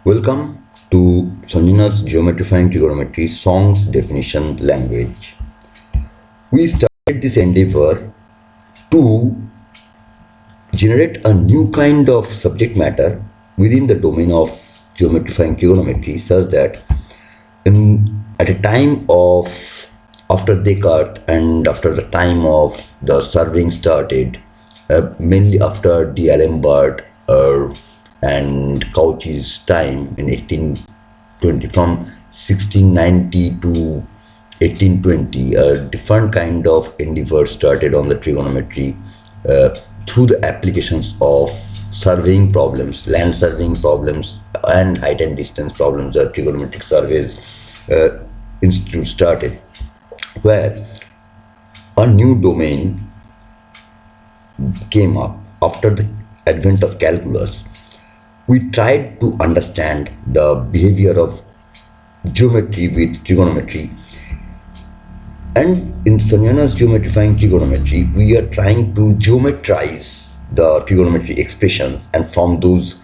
Welcome to Sanjoy Nath'S Geometrifying Trigonometry Songs Definition Language. We started this endeavor to generate a new kind of subject matter within the domain of geometrifying trigonometry, such that at a time of after Descartes and after the time of the surveying started, mainly after D'Alembert and Cauchy's time in 1820, from 1690 to 1820, a different kind of endeavor started on the trigonometry through the applications of surveying problems, land surveying problems, and height and distance problems. The trigonometric surveys institute started, where a new domain came up after the advent of calculus. We tried to understand the behavior of geometry with trigonometry, and in Sanjoy Nath'S Geometrifying Trigonometry, we are trying to geometrize the trigonometry expressions, and from those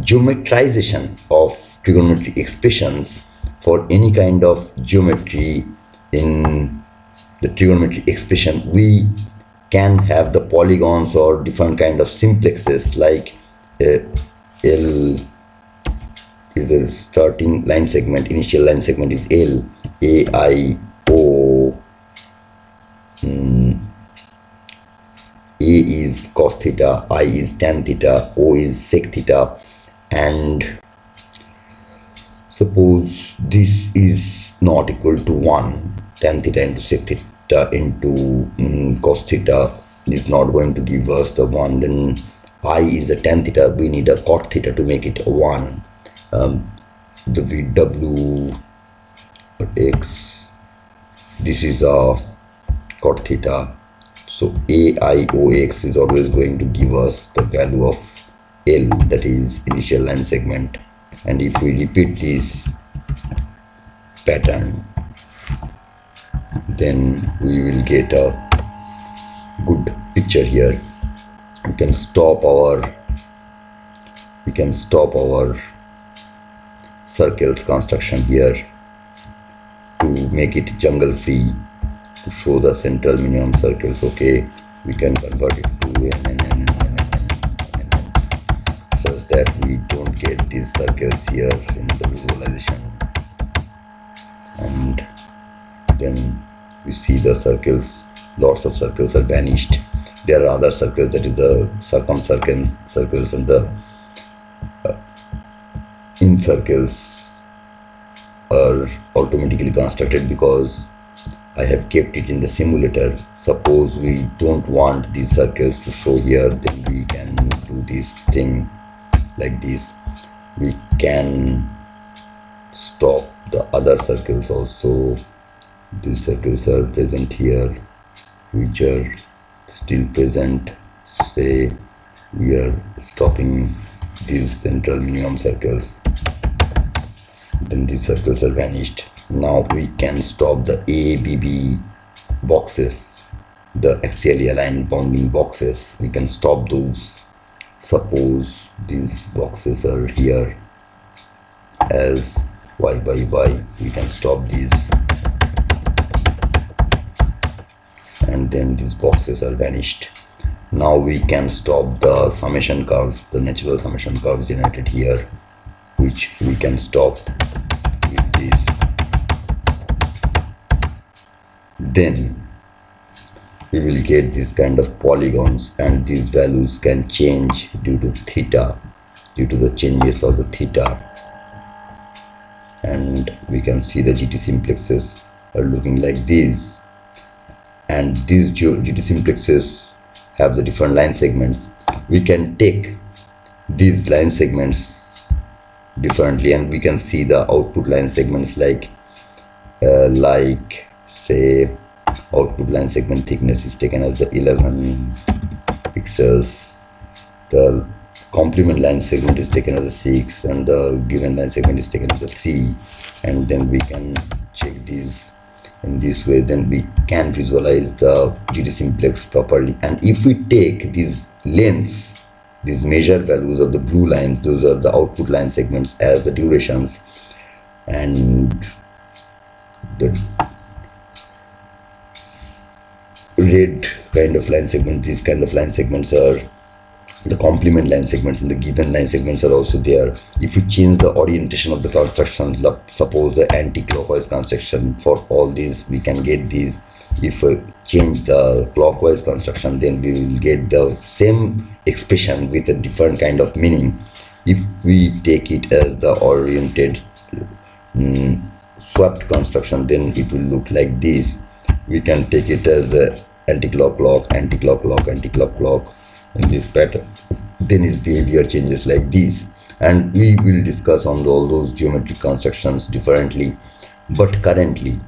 geometrization of trigonometry expressions for any kind of geometry in the trigonometry expression, we can have the polygons or different kind of simplexes, like L is the starting line segment, initial line segment is L, A, I, O, A is cos theta, I is tan theta, O is sec theta, and suppose this is not equal to 1, tan theta into sec theta into cos theta is not going to give us the 1, then I is a tan theta, we need a cot theta to make it a 1. The VW x, this is a cot theta, so AIOX is always going to give us the value of L, that is initial line segment. And if we repeat this pattern, then we will get a good picture here. We can stop our circles construction here to make it jungle free, to show the central minimum circles. Okay, we can convert it to n, such that we don't get these circles here in the visualization. And then we see the circles, lots of circles are vanished. There are other circles, that is the circumcircles circles, and the in circles are automatically constructed because I have kept it in the simulator. Suppose we don't want these circles to show here, then we can do this thing like this. We can stop the other circles also. These circles are present here, which are still present. Say we are stopping these central minimum circles, then these circles are vanished. Now we can stop the ABB boxes, the axially aligned bounding boxes. We can stop those. Suppose these boxes are here as y by y, we can stop these, and then these boxes are vanished. Now we can stop the summation curves, the natural summation curves generated here, which we can stop with this. Then we will get this kind of polygons, and these values can change due to theta, due to the changes of the theta. And we can see the GT simplexes are looking like this, and these GT simplexes have the different line segments. We can take these line segments differently, and we can see the output line segments like say output line segment thickness is taken as the 11 pixels, the complement line segment is taken as a 6, and the given line segment is taken as a 3, and then we can check these in this way. Then we can visualize the GT simplex properly. And if we take these lengths these measure values of the blue lines, those are the output line segments as the durations, and the red kind of line segment, these kind of line segments are the complement line segments, and the given line segments are also there. If you change the orientation of the construction, suppose the anti-clockwise construction, for all these we can get these. If we change the clockwise construction, then we will get the same expression with a different kind of meaning. If we take it as the oriented swept construction, then it will look like this. We can take it as the anti-clock clock, anti-clock clock, anti-clock clock in this pattern. Then its behavior changes like this, and we will discuss on all those geometric constructions differently. But currently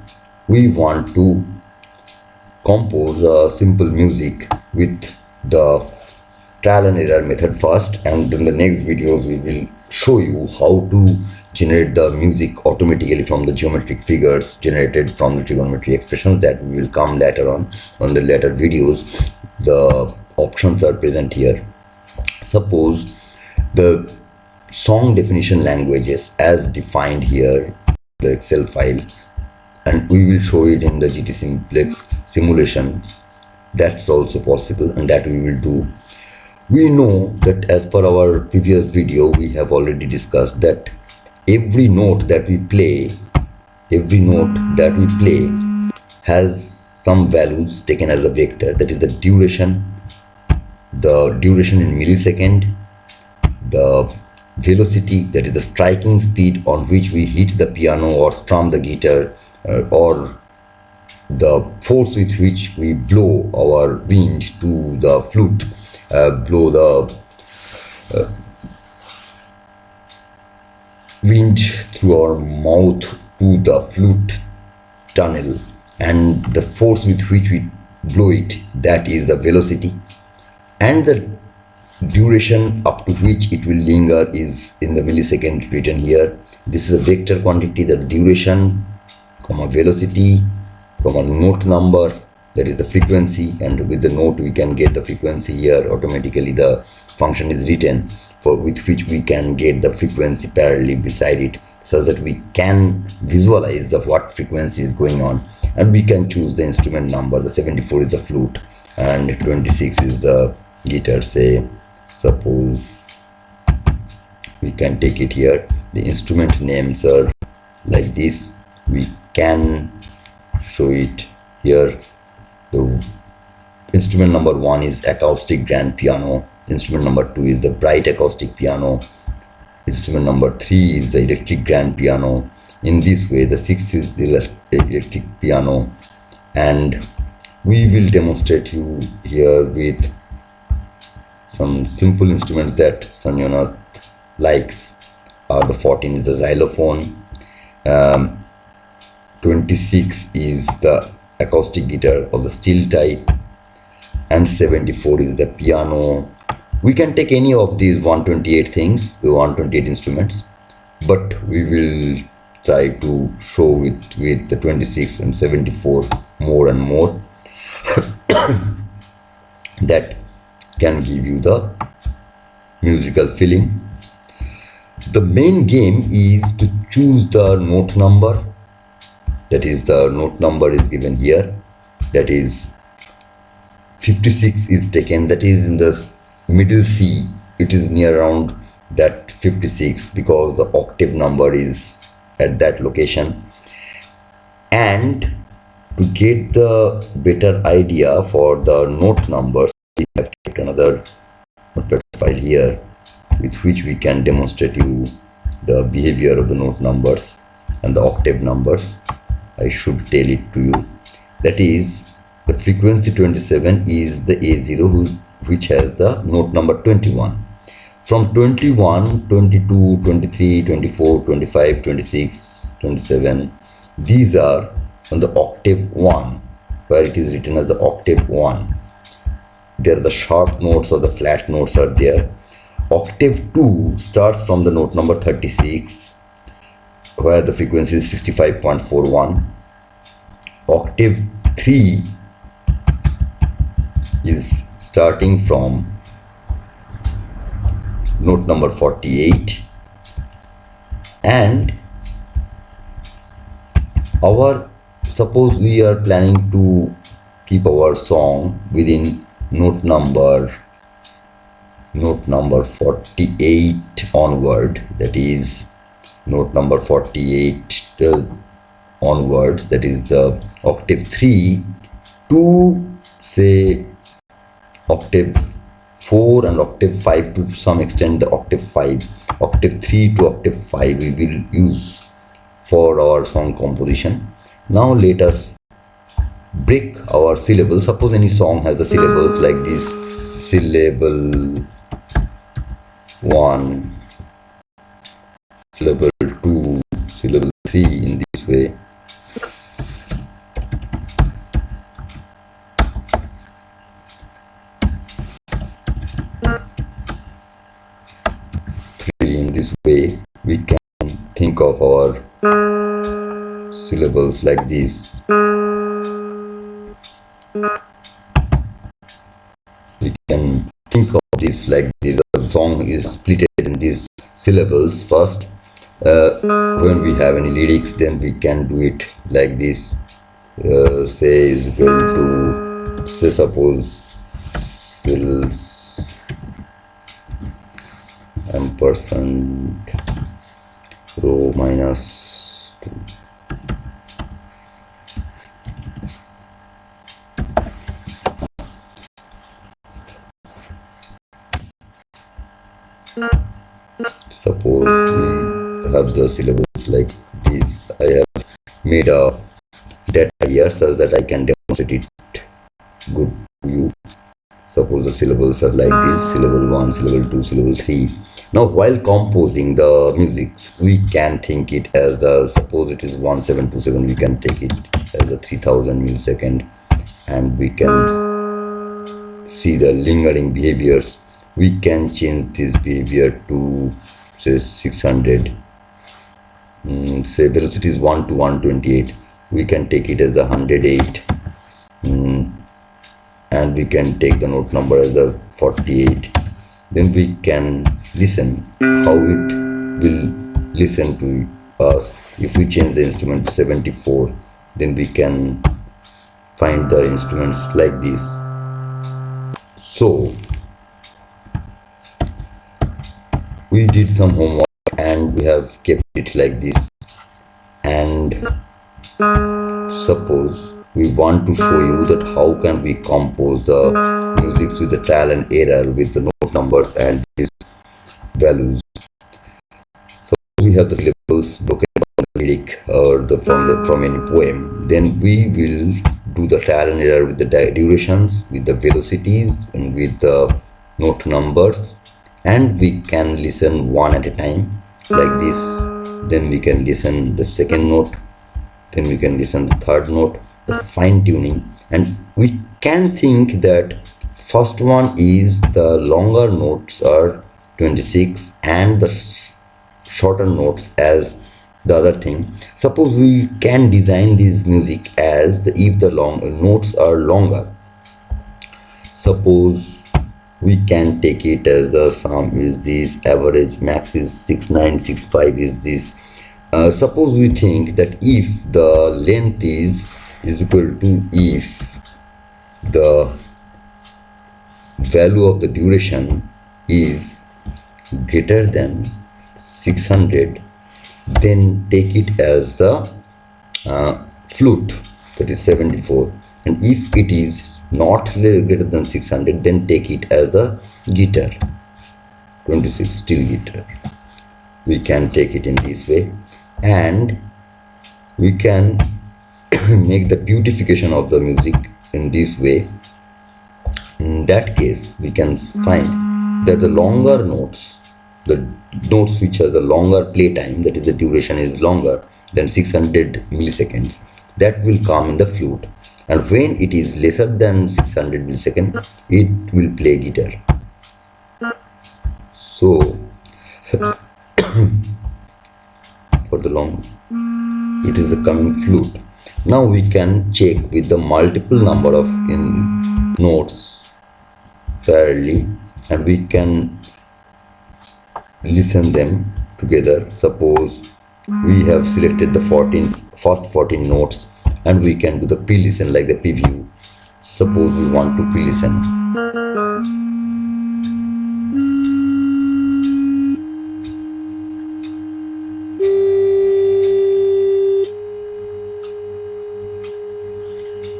we want to compose a simple music with the trial and error method first, and in the next videos we will show you how to generate the music automatically from the geometric figures generated from the trigonometry expressions that will come later on the later videos. The options are present here. Suppose the song definition languages as defined here, the Excel file, and we will show it in the GT simplex simulations. That's also possible, and that we will do. We know that as per our previous video, we have already discussed that every note that we play has some values taken as a vector. That is the duration in millisecond, the velocity, that is the striking speed on which we hit the piano or strum the guitar, or the force with which we blow our wind to the flute, blow the wind through our mouth to the flute tunnel, and the force with which we blow it, that is the velocity, and the duration up to which it will linger is in the millisecond written here. This is a vector quantity, the duration, comma velocity, comma note number, that is the frequency, and with the note we can get the frequency here. Automatically the function is written for with which we can get the frequency parallelly beside it, so that we can visualize the what frequency is going on, and we can choose the instrument number. The 74 is the flute and 26 is the guitar. Say suppose we can take it here. The instrument names are like this. We can show it here. The instrument number 1 is acoustic grand piano, instrument number 2 is the bright acoustic piano, instrument number 3 is the electric grand piano. In this way the 6th is the electric piano, and we will demonstrate you here with some simple instruments that Sanjoy Nath likes. The 14 is the xylophone, 26 is the acoustic guitar of the steel type, and 74 is the piano. We can take any of these 128 things, the 128 instruments, but we will try to show it with the 26 and 74 more and more. That can give you the musical feeling. The main game is to choose the note number. That is, the note number is given here, that is 56 is taken, that is in the middle C. It is near around that 56 because the octave number is at that location. And to get the better idea for the note numbers, we have kept another notepad file here with which we can demonstrate you the behavior of the note numbers and the octave numbers. I should tell it to you. That is, the frequency 27 is the A0, which has the note number 21. From 21, 22, 23, 24, 25, 26, 27, these are on the octave 1, where it is written as the octave 1. There the sharp notes or the flat notes are there. Octave 2 starts from the note number 36, where the frequency is 65.41. Octave 3 is starting from note number 48, and suppose we are planning to keep our song within note number 48 onward, that is note number 48 onwards, that is the octave 3 to say octave 4 and octave 5, to some extent the octave 5, octave 3 to octave 5 we will use for our song composition. Now let us break our syllables. Suppose any song has the syllables like this: syllable 1, syllable 2, syllable 3, in this way. In this way we can think of our syllables like this. We can think of this like this. The song is split in these syllables first. When we have any lyrics, then we can do it like this. Say is equal to, say suppose fills ampersand row minus 2. Suppose we have the syllables like this. I have made a data here such that I can demonstrate it good to you. Suppose the syllables are like this: syllable 1, syllable 2, syllable 3. Now while composing the music, we can think it as the, suppose it is 1727, we can take it as a 3000 millisecond, and we can see the lingering behaviors. We can change this behavior to say 600. Say velocity is 1 to 128, we can take it as the 108. And we can take the note number as the 48. Then we can listen how it will listen to us. If we change the instrument to 74, then we can find the instruments like this. So we did some homework and we have kept it like this. And suppose we want to show you that how can we compose the music with the trial and error with the note numbers and these values. So we have the syllables broken from the lyric or from any poem. Then we will do the trial and error with the durations, with the velocities, and with the note numbers, and we can listen one at a time like this. Then we can listen the second note, then we can listen the third note, the fine tuning, and we can think that first one is the longer notes are 26 and the shorter notes as the other thing. Suppose we can design this music as if the notes are longer. Suppose we can take it as the sum is this, average max is 6965 is this. Suppose we think that if the length is equal to, if the value of the duration is greater than 600, then take it as the flute, that is 74, and if it is not greater than 600, then take it as a guitar, 26, steel guitar. We can take it in this way, and we can make the beautification of the music in this way. In that case, we can find that the longer notes, the notes which has a longer play time, that is the duration is longer than 600 milliseconds, that will come in the flute, and when it is lesser than 600 milliseconds, it will play guitar. So for the long, it is the coming flute. Now we can check with the multiple number of notes parallelly, and we can listen them together. Suppose we have selected the first 14 notes, and we can do the pre-listen like the preview. Suppose we want to pre-listen.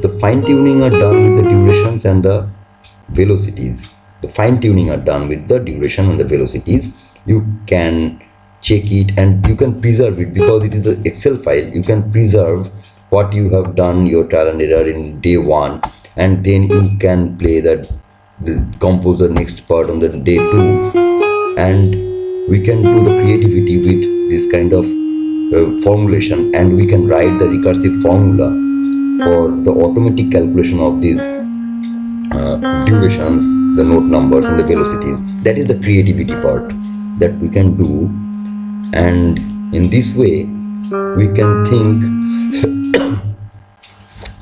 The fine tuning are done with the durations and the velocities. The fine tuning are done with the duration and the velocities. You can check it and you can preserve it, because it is the Excel file. You can preserve what you have done, your trial and error in day 1, and then you can play that, compose the next part on the day 2, and we can do the creativity with this kind of formulation, and we can write the recursive formula for the automatic calculation of these durations, the note numbers and the velocities. That is the creativity part that we can do, and in this way we can think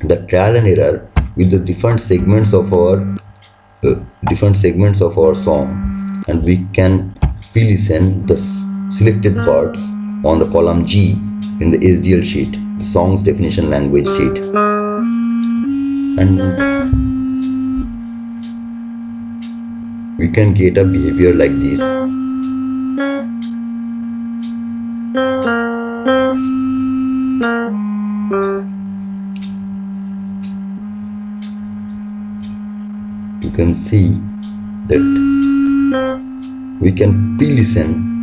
the trial and error with the different segments of our song, and we can pre-listen the selected parts on the column G in the SDL sheet, the songs definition language sheet, and we can get a behavior like this. You can see that we can pre-listen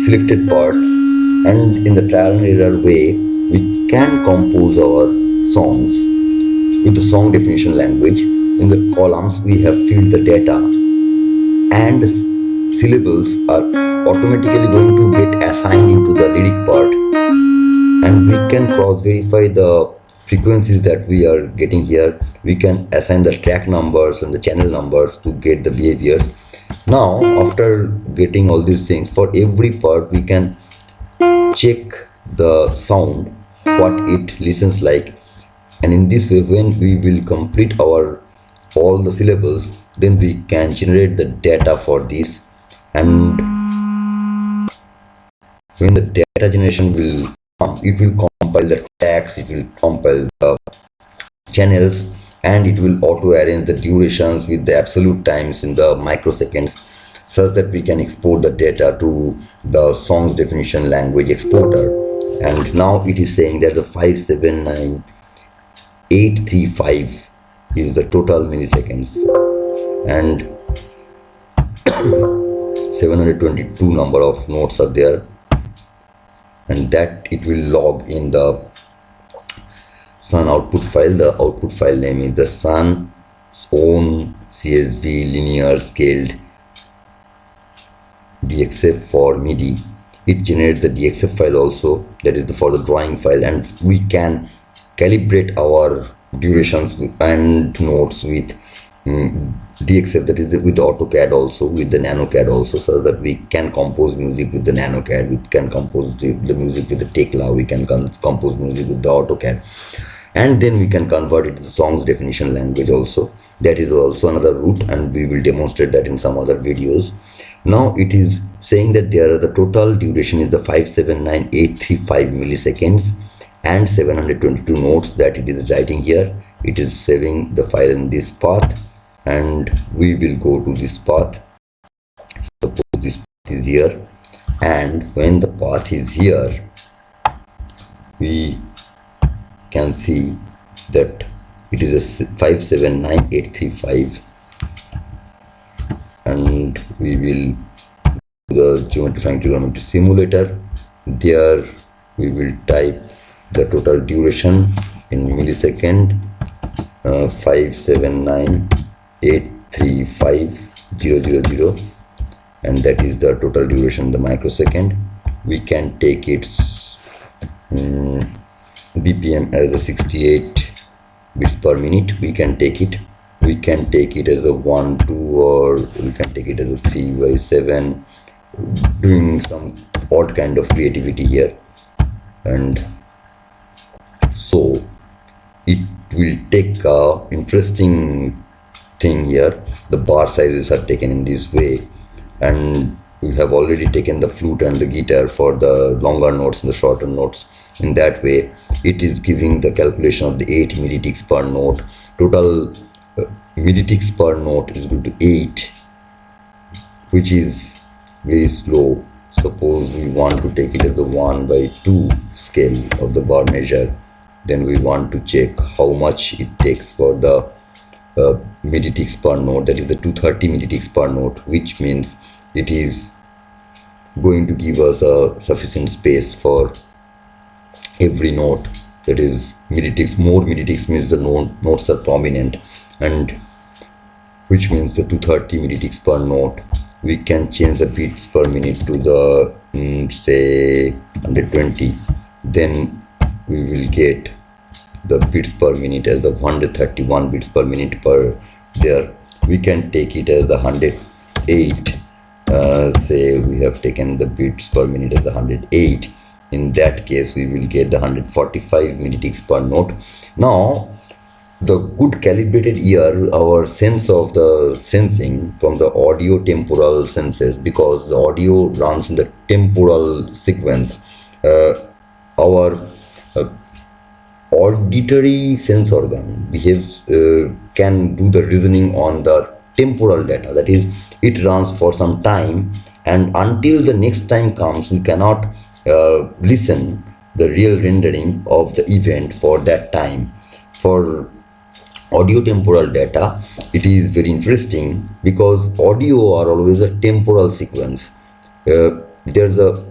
selected parts, and in the trial and error way we can compose our songs with the song definition language. In the columns we have filled the data, and the syllables are automatically going to get assigned into the lyric part, and we can cross verify the frequencies that we are getting here. We can assign the track numbers and the channel numbers to get the behaviors. Now after getting all these things, for every part we can check the sound, what it listens like, and in this way when we will complete our all the syllables, then we can generate the data for this. And when the data generation will come, it will compile the tracks, it will compile the channels, and it will auto arrange the durations with the absolute times in the microseconds, such that we can export the data to the songs definition language exporter. And now it is saying that the 579835 is the total milliseconds, and 722 number of notes are there, and that it will log in the Sun output file. The output file name is the Sun's own CSV linear scaled DXF for MIDI. It generates the DXF file also, that is for the drawing file, and we can calibrate our durations and notes with DXF, that is with the AutoCAD also, with the NanoCAD also, so that we can compose music with the NanoCAD, we can compose the music with the Tekla, we can compose music with the AutoCAD, and then we can convert it to the songs definition language also. That is also another route, and we will demonstrate that in some other videos. Now it is saying that the total duration is the 579835 milliseconds and 722 notes that it is writing here. It is saving the file in this path, and we will go to this path. Suppose this path is here, and when the path is here, we can see that it is a 579835, and we will do the Geometrifying Trigonometry simulator. There we will type the total duration in millisecond, 579835000, and that is the total duration in the microsecond. We can take its BPM as a 68 bits per minute. We can take it as a 1 2, or we can take it as a 3 by 7, doing some odd kind of creativity here. And so it will take a interesting thing here. The bar sizes are taken in this way, and we have already taken the flute and the guitar for the longer notes and the shorter notes. In that way, it is giving the calculation of the 8 milliticks per note. Total milliticks per note is equal to 8, which is very slow. Suppose we want to take it as a 1/2 scale of the bar measure, then we want to check how much it takes for the milliticks per note, that is the 230 milliticks per note, which means it is going to give us a sufficient space for every note. That is milliticks. More milliticks means the notes are prominent, and which means the 230 milliticks per note. We can change the beats per minute to the say 120, then we will get the beats per minute as of 131 beats per minute per there. We can take it as 108. Say we have taken the beats per minute as 108. In that case, we will get the 145 milliticks per note. Now, the good calibrated ear, our sense of the sensing from the audio temporal senses, because the audio runs in the temporal sequence, our auditory sense organ behaves, can do the reasoning on the temporal data. That is, it runs for some time, and until the next time comes, we cannot listen the real rendering of the event for that time. For audio temporal data, it is very interesting because audio are always a temporal sequence. There's a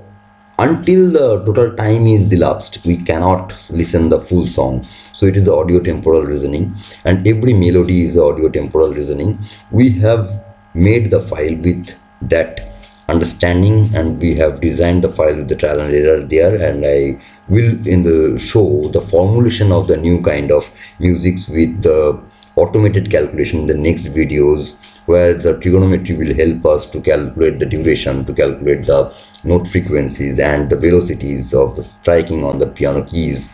until the total time is elapsed, we cannot listen the full song. So it is the audio temporal reasoning, and every melody is audio temporal reasoning. We have made the file with that understanding, and we have designed the file with the trial and error there, and I will in the show the formulation of the new kind of musics with the automated calculation in the next videos, where the trigonometry will help us to calculate the duration, to calculate the note frequencies and the velocities of the striking on the piano keys.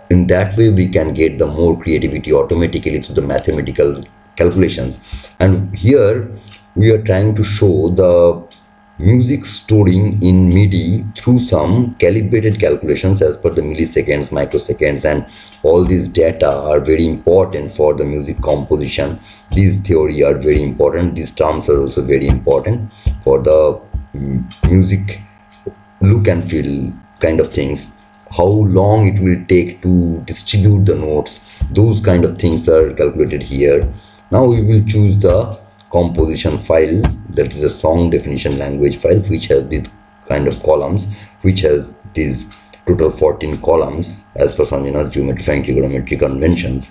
In that way, we can get the more creativity automatically through the mathematical calculations. And here we are trying to show the music storing in MIDI through some calibrated calculations as per the milliseconds, microseconds, and all these data are very important for the music composition. These theory are very important. These terms are also very important for the music look and feel kind of things. How long it will take to distribute the notes, those kind of things are calculated here. Now we will choose the composition file, that is a song definition language file, which has these kind of columns, which has these total 14 columns as per Sanjoy Nath'S Geometrifying Trigonometry conventions.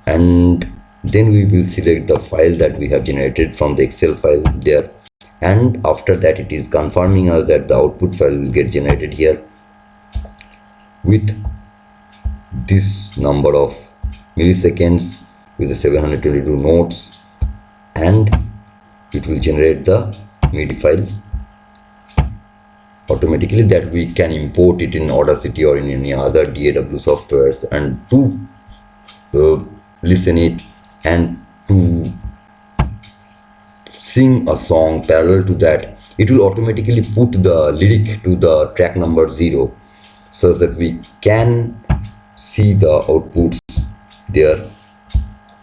And then we will select the file that we have generated from the Excel file there, and after that it is confirming us that the output file will get generated here with this number of milliseconds with the 722 notes, and it will generate the MIDI file automatically, that we can import it in Audacity or in any other DAW softwares, and to listen it and to sing a song parallel to that. It will automatically put the lyric to the track number 0, so that we can see the outputs there.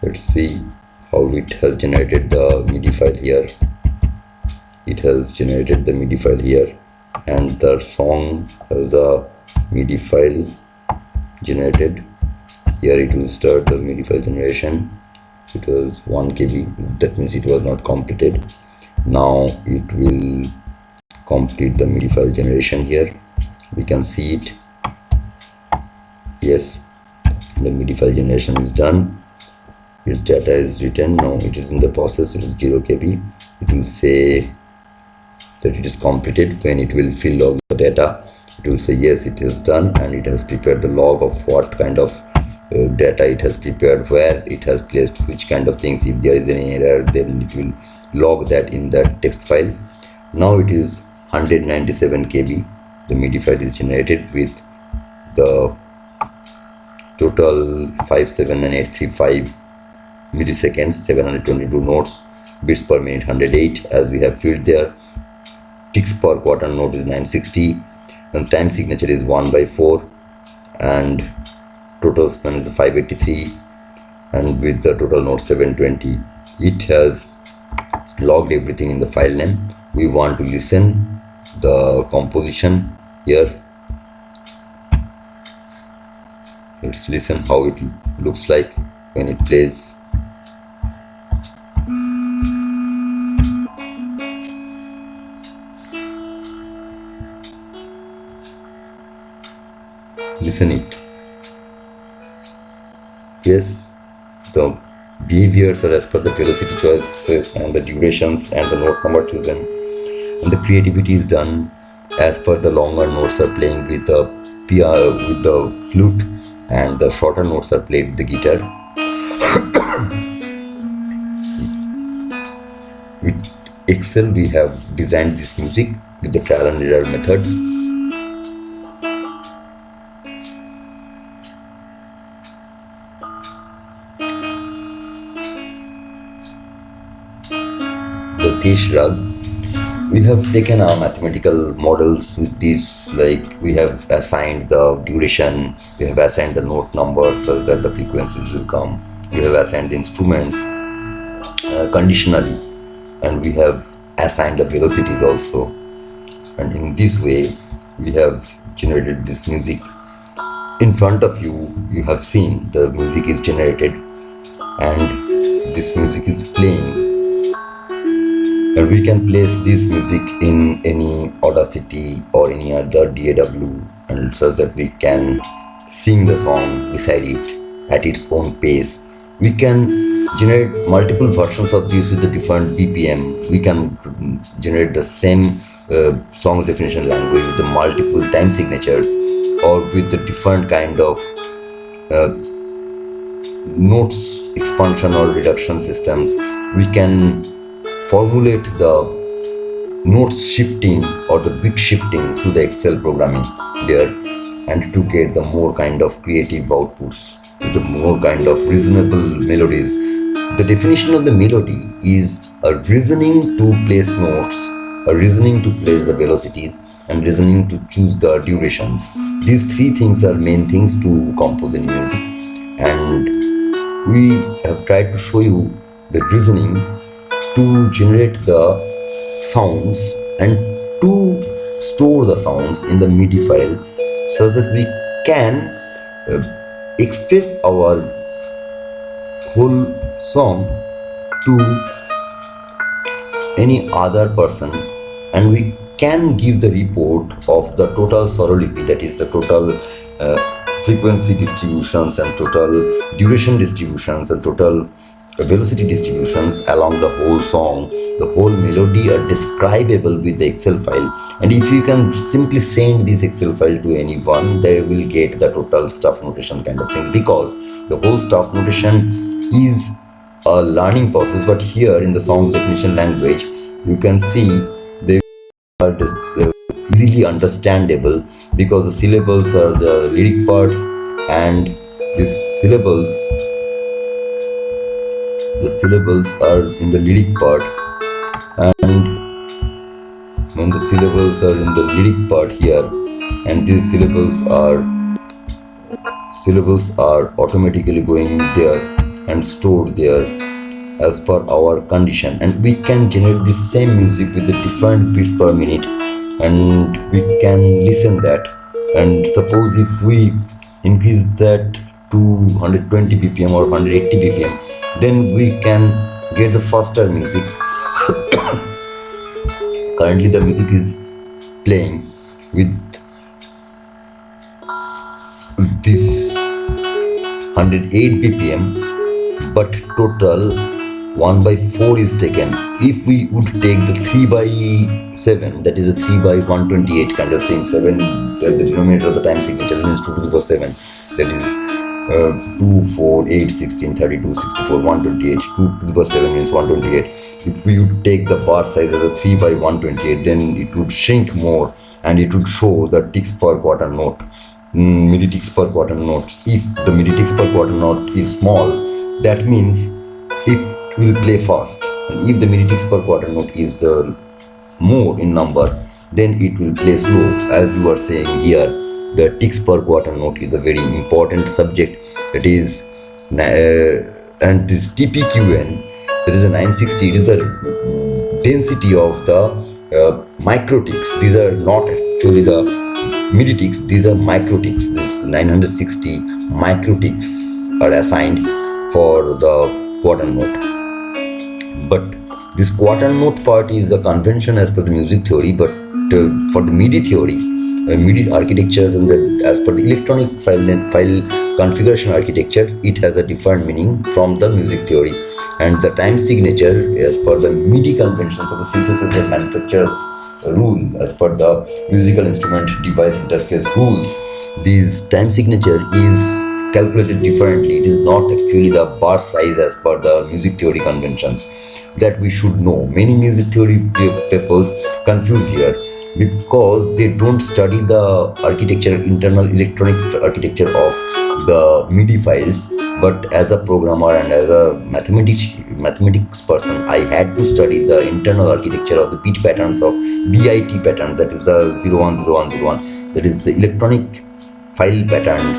Let's see how it has generated the MIDI file here. It has generated the MIDI file here, and the song has a MIDI file generated here. It will start the MIDI file generation. It was 1 KB, that means it was not completed. Now it will complete the MIDI file generation here. We can see it. Yes, the MIDI file generation is done. Its data is written. No, it is in the process. It is 0 KB. It will say that it is completed. When it will fill all the data, it will say yes, it is done, and it has prepared the log of what kind of data it has prepared, where it has placed which kind of things. If there is any error, then it will log that in that text file. Now it is 197 KB. The MIDI file is generated with the total 57835 milliseconds, 722 notes, beats per minute 108 as we have filled there. ticks per quarter note is 960, and time signature is 1/4, and total span is 583, and with the total note 720. It has logged everything in the file name. We want to listen the composition here. Let's listen how it looks like when it plays. Listen it. Yes, the behaviors are as per the velocity choices and the durations and the note number chosen, and the creativity is done as per the longer notes are playing with the with the flute, and the shorter notes are played with the guitar. With Excel we have designed this music with the trial and error methods. The Desh Raga, we have taken our mathematical models with this, like we have assigned the duration, we have assigned the note numbers such that the frequencies will come, we have assigned the instruments conditionally, and we have assigned the velocities also, and in this way we have generated this music. In front of you, you have seen the music is generated, and this music is playing. And we can place this music in any Audacity or any other DAW, and such that we can sing the song beside it at its own pace. We can generate multiple versions of this with the different BPM. We can generate the same song's definition language with the multiple time signatures, or with the different kind of notes expansion or reduction systems. We can formulate the notes shifting or the bit shifting through the Excel programming there, and to get the more kind of creative outputs, the more kind of reasonable melodies. The definition of the melody is a reasoning to place notes, a reasoning to place the velocities, and reasoning to choose the durations. These three things are main things to compose in music, and we have tried to show you the reasoning to generate the sounds and to store the sounds in the MIDI file, so that we can express our whole song to any other person, and we can give the report of the total Swarolipi, that is the total frequency distributions and total duration distributions and total velocity distributions along the whole song. The whole melody are describable with the Excel file, and if you can simply send this Excel file to anyone, they will get the total stuff notation kind of thing, because the whole stuff notation is a learning process. But here in the song's definition language, you can see they are easily understandable, because the syllables are the lyric parts, and these syllables, the syllables are in the lyric part, and when the syllables are in the lyric part here, and these syllables are automatically going there and stored there as per our condition, and we can generate the same music with the different beats per minute, and we can listen that. And suppose if we increase that to 120 bpm or 180 bpm, then we can get the faster music. Currently the music is playing with this 108 bpm, but total 1/4 is taken. If we would take the 3/7, that is a 3/128 kind of thing, 7 the denominator of the time signature means 2 to the power 7, that is 2, 4, 8, 16, 32, 64, 128. 2 to the power 7 means 128. If we would take the bar size as a 3/128, then it would shrink more, and it would show the ticks per quarter note, MIDI ticks per quarter note. If the MIDI ticks per quarter note is small, that means it will play fast, and if the MIDI ticks per quarter note is more in number, then it will play slow. As you are saying here, the ticks per quarter note is a very important subject. It is and this TPQN, that is a 960. It is the density of the micro ticks. These are not actually the midi ticks. These are micro ticks. This 960 micro ticks are assigned for the quarter note. But this quarter note part is a convention as per the music theory, but for the MIDI theory, MIDI architecture and as per the electronic file configuration architecture, it has a different meaning from the music theory. And the time signature as per the MIDI conventions of the synthesizer manufacturers rule, as per the musical instrument device interface rules, this time signature is calculated differently. It is not actually the bar size as per the music theory conventions that we should know. Many music theory papers confuse here because they don't study the architecture, internal electronics architecture of the MIDI files. But as a programmer and as a mathematics person, I had to study the internal architecture of the bit patterns of BIT patterns, that is the 010101, that is the electronic file patterns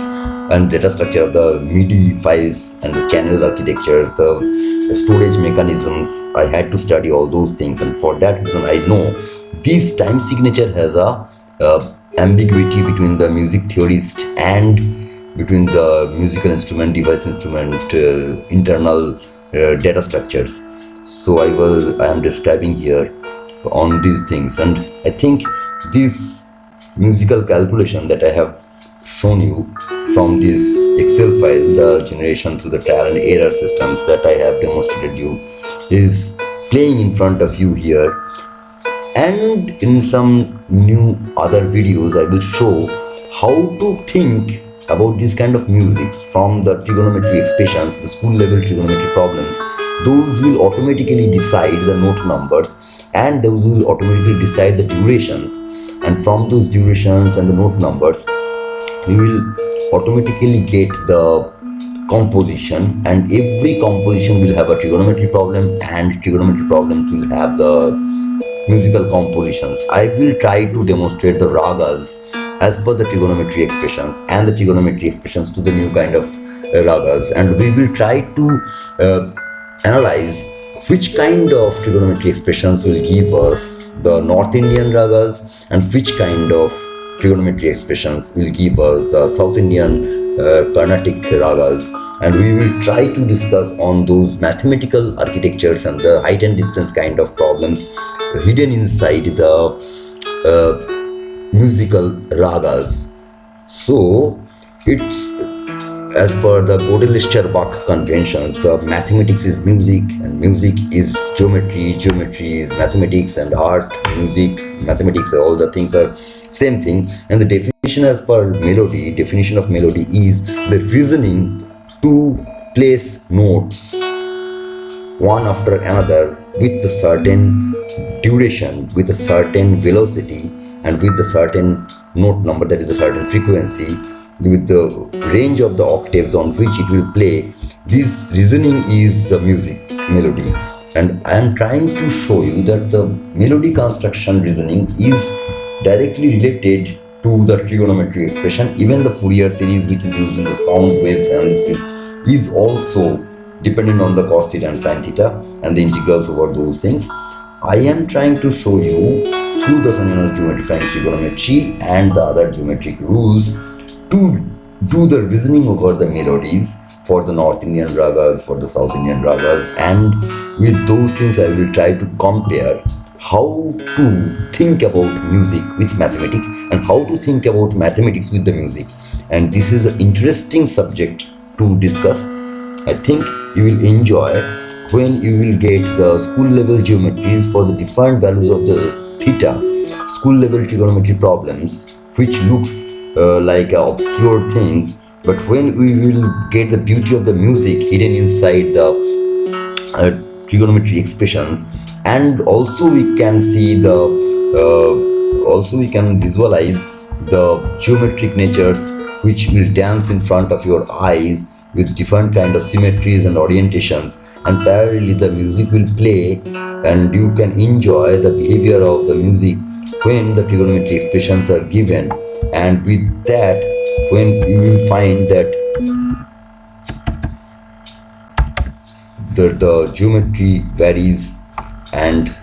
and data structure of the MIDI files and the channel architectures, the storage mechanisms. I had to study all those things, and for that reason I know this time signature has a ambiguity between the music theorist and between the musical instrument, device instrument, internal data structures. So I am describing here on these things, and I think this musical calculation that I have shown you from this Excel file, the generation through the trial and error systems that I have demonstrated you, is playing in front of you here. And in some new other videos I will show how to think about this kind of music from the trigonometry expressions, the school level trigonometry problems. Those will automatically decide the note numbers, and those will automatically decide the durations, and from those durations and the note numbers we will automatically get the composition, and every composition will have a trigonometry problem, and trigonometry problems will have the musical compositions. I will try to demonstrate the ragas as per the trigonometry expressions and the trigonometry expressions to the new kind of ragas, and we will try to analyze which kind of trigonometry expressions will give us the North Indian ragas and which kind of trigonometry expressions will give us the South Indian Carnatic ragas, and we will try to discuss on those mathematical architectures and the height and distance kind of problems hidden inside the musical ragas. So it's as per the Gödel-Scherbach conventions, the mathematics is music and music is geometry, geometry is mathematics, and art, music, mathematics, all the things are same thing. And the definition as per melody, definition of melody is the reasoning to place notes one after another with a certain duration, with a certain velocity, and with a certain note number, that is a certain frequency, with the range of the octaves on which it will play. This reasoning is the music melody, and I am trying to show you that the melody construction reasoning is directly related to the trigonometry expression. Even the Fourier series, which is used in the sound waves analysis, is also dependent on the cos theta and sin theta and the integrals over those things. I am trying to show you through the Sanjoy Nath'S Geometrifying Trigonometry and the other geometric rules to do the reasoning over the melodies for the North Indian ragas, for the South Indian ragas, and with those things I will try to compare how to think about music with mathematics and how to think about mathematics with the music. And this is an interesting subject to discuss. I think you will enjoy when you will get the school level geometries for the different values of the theta, school level trigonometry problems, which looks like obscure things, but when we will get the beauty of the music hidden inside the trigonometry expressions, and also we can see the also we can visualize the geometric natures which will dance in front of your eyes with different kind of symmetries and orientations, and parallelly the music will play and you can enjoy the behavior of the music when the trigonometry expressions are given. And with that, when you will find that the geometry varies, and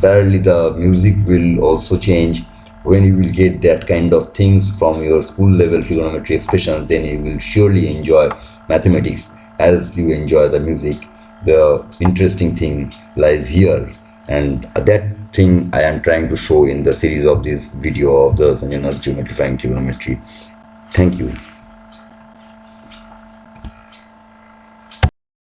parallelly the music will also change. When you will get that kind of things from your school level trigonometry expressions, then you will surely enjoy mathematics as you enjoy the music. The interesting thing lies here, and that thing I am trying to show in the series of this video of the Sanjoy Nath'S Geometrifying Trigonometry. Thank you.